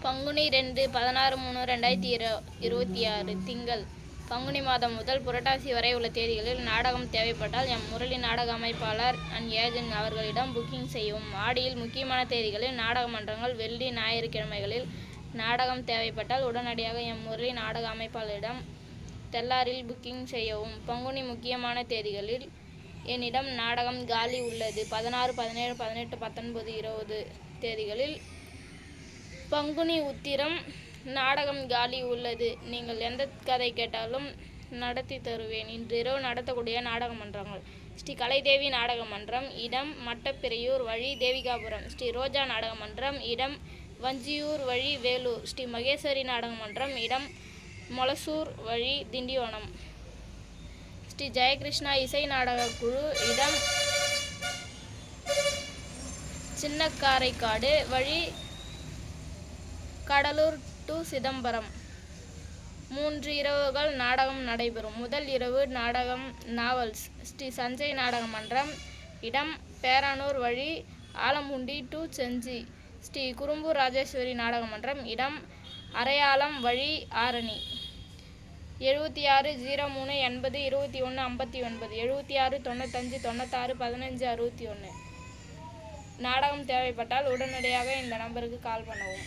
பங்குனி 2 16/3/2026 திங்கள். பங்குனி மாதம் முதல் புரட்டாசி வரை உள்ள தேதிகளில் நாடகம் தேவைப்பட்டால் எம் முரளி நாடக அமைப்பாளர் அண்ட் ஏஜென்ட் அவர்களிடம் புக்கிங் செய்யவும். ஆடியில் முக்கியமான தேதிகளில் நாடக மன்றங்கள் வெள்ளி ஞாயிற்றுக்கிழமைகளில் நாடகம் தேவைப்பட்டால் உடனடியாக எம் முரளி நாடக அமைப்பாளரிடம் தெல்லாரில் புக்கிங் செய்யவும். பங்குனி முக்கியமான தேதிகளில் என்னிடம் நாடகம் காலி உள்ளது. 16, 17, 18, 19, 20 தேதிகளில் பங்குனி உத்திரம் நாடகம் காலி உள்ளது. நீங்கள் எந்த கதை கேட்டாலும் நடத்தி தருவேன். இன்றிரவு நடத்தக்கூடிய நாடக மன்றங்கள்: ஸ்ரீ கலைதேவி நாடக மன்றம், இடம் மட்டப்பிரையூர் வழி தேவிகாபுரம். ஸ்ரீ ரோஜா நாடக மன்றம், இடம் வஞ்சியூர் வழி வேலூர். ஸ்ரீ மகேஸ்வரி நாடக மன்றம், இடம் மொலசூர் வழி திண்டிவனம். ஸ்ரீ ஜெயகிருஷ்ணா இசை நாடக குழு, இடம் சின்னக்காரைக்காடு வழி கடலூர் டு சிதம்பரம். 3 இரவுகள் நாடகம் நடைபெறும். முதல் இரவு நாடகம் நாவல்ஸ். ஸ்ரீ சஞ்சய் நாடக மன்றம், இடம் பேரானூர் வழி ஆலமுண்டி டு செஞ்சி. ஸ்ரீ குறும்பூர் ராஜேஸ்வரி நாடக மன்றம், இடம் அரையாலம் வழி ஆரணி. 760380 2159 7695 96 15 61. நாடகம் தேவைப்பட்டால் உடனடியாக இந்த நம்பருக்கு கால் பண்ணவும்.